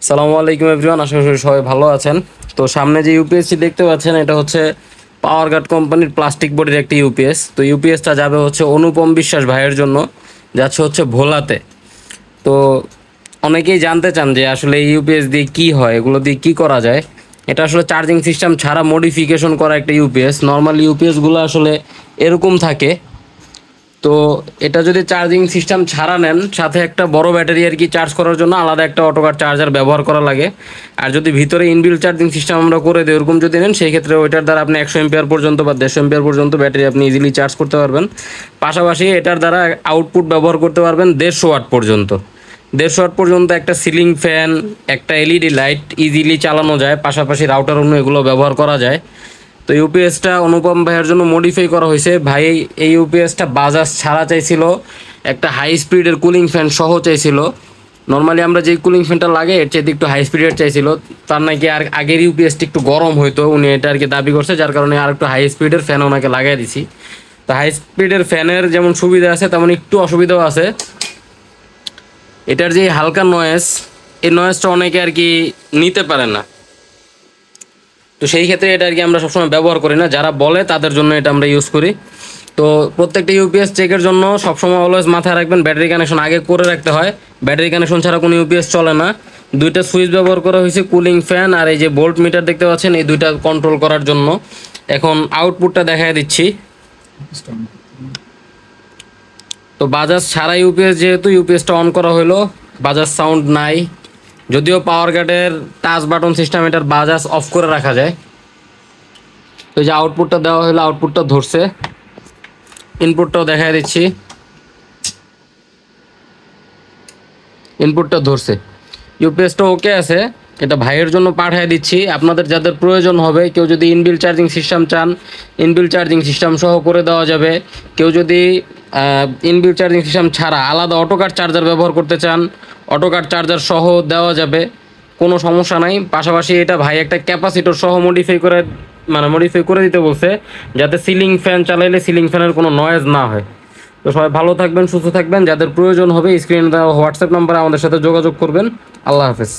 সালামু আলাইকুম এভরিওয়ান, আশা করি সবাই ভালো আছেন। তো সামনে যে ইউপিএসসি দেখতে পাচ্ছেন, এটা হচ্ছে পাওয়ার গার্ড কোম্পানির প্লাস্টিক বডির একটি ইউপিএস। তো ইউপিএসটা যাবে হচ্ছে অনুপম বিশ্বাস ভাইয়ের জন্য, যাচ্ছে হচ্ছে ভোলাতে। তো অনেকেই জানতে চান যে আসলে এই ইউপিএস দিয়ে কী হয়, এগুলো দিয়ে কী করা যায়। এটা আসলে চার্জিং সিস্টেম ছাড়া মডিফিকেশন করা একটা ইউপিএস। নর্মাল ইউপিএসগুলো আসলে এরকম থাকে। তো এটা যদি চার্জিং সিস্টেম ছাড়া নেন, সাথে একটা বড় ব্যাটারি আর কি চার্জ করার জন্য আলাদা একটা অটোকার চার্জার ব্যবহার করা লাগে। আর যদি ভিতরে ইনবিল্ট চার্জিং সিস্টেম আমরা করে দিই ওরকম যদি নেন, সেই ক্ষেত্রে ওইটার দ্বারা আপনি 100 এম্পিয়ার পর্যন্ত বা 150 এম্পিয়ার পর্যন্ত ব্যাটারি আপনি ইজিলি চার্জ করতে পারবেন। পাশাপাশি এটার দ্বারা আউটপুট ব্যবহার করতে পারবেন 150 ওয়াট পর্যন্ত। 150 ওয়াট পর্যন্ত একটা সিলিং ফ্যান, একটা এলইডি লাইট ইজিলি চালানো যায়। পাশাপাশি রাউটার অন্য এগুলো ব্যবহার করা যায়। তো ইউপিএসটা অনুপম ভাইয়ের জন্য মডিফাই করা হয়েছে। ভাই এই ইউপিএসটা বাজাজ ছাড়া চাইছিল, একটা হাই স্পিডের কুলিং ফ্যান সহ চাইছিল। নর্মালি আমরা যে কুলিং ফ্যানটা লাগে এর চাইতে একটু হাই স্পিডের চাইছিল। তার নাকি আর আগের ইউপিএসটা একটু গরম হইতো, উনি এটা আর কি দাবি করছে, যার কারণে আর একটু হাই স্পিডের ফ্যান ওনাকে লাগাই দিছি। তো হাই স্পিডের ফ্যানের যেমন সুবিধা আছে তেমন একটু অসুবিধাও আছে। এটার যে হালকা নয়েজ, এই নয়েজটা অনেকে আর কি নিতে পারে না। তো সেই ক্ষেত্রে এটা আর কি আমরা সবসময় ব্যবহার করি না, যারা বলে তাদের জন্য এটা আমরা ইউজ করি। তো প্রত্যেকটা ইউপিএস চেকের জন্য সবসময় অলওয়েজ মাথায় রাখবেন ব্যাটারি কানেকশন আগে করে রাখতে হয়। ব্যাটারি কানেকশন ছাড়া কোনো ইউপিএস চলে না। দুইটা সুইচ ব্যবহার করা হয়েছে, কুলিং ফ্যান আর এই যে ভোল্ট মিটার দেখতে পাচ্ছেন, এই দুইটা কন্ট্রোল করার জন্য। এখন আউটপুটটা দেখায় দিচ্ছি। তো বাজাজ ছাড়া ইউপিএস, যেহেতু ইউপিএসটা অন করা হলো, বাজাজ সাউন্ড নাই। যদিও পাওয়ার গার্ডের টাচ বাটন সিস্টেম, এটার বাজাজ অফ করে রাখা যায়। তো এই যে আউটপুটটা দেওয়া হলো, আউটপুটটা ধরছে। ইনপুটটাও দেখাই দিচ্ছি, ইনপুটটা ধরছে। ইউপিএসটা ওকে আছে। এটা ভাইয়ের জন্য পাঠিয়ে দিচ্ছি। আপনাদের যাদের প্রয়োজন হবে, কেউ যদি ইনবিল্ট চার্জিং সিস্টেম চান, ইনবিল্ট চার্জিং সিস্টেম সহ করে দেওয়া যাবে। কেউ যদি ইনবিল্ট চার্জিং সিস্টেম ছাড়া আলাদা অটোকার চার্জার ব্যবহার করতে চান, অটোকার চার্জার সহ দেওয়া যাবে, কোনো সমস্যা নাই। পাশাপাশি এটা ভাই একটা ক্যাপাসিটর সহ মডিফাই করে দিতে বলছে, যাতে সিলিং ফ্যান চালাইলে সিলিং ফ্যানের কোনো নয়েজ না হয়। তো সবাই ভালো থাকবেন, সুস্থ থাকবেন। যাদের প্রয়োজন হবে স্ক্রিনে দেওয়া হোয়াটসঅ্যাপ নাম্বারে আমাদের সাথে যোগাযোগ করবেন। আল্লাহ হাফেজ।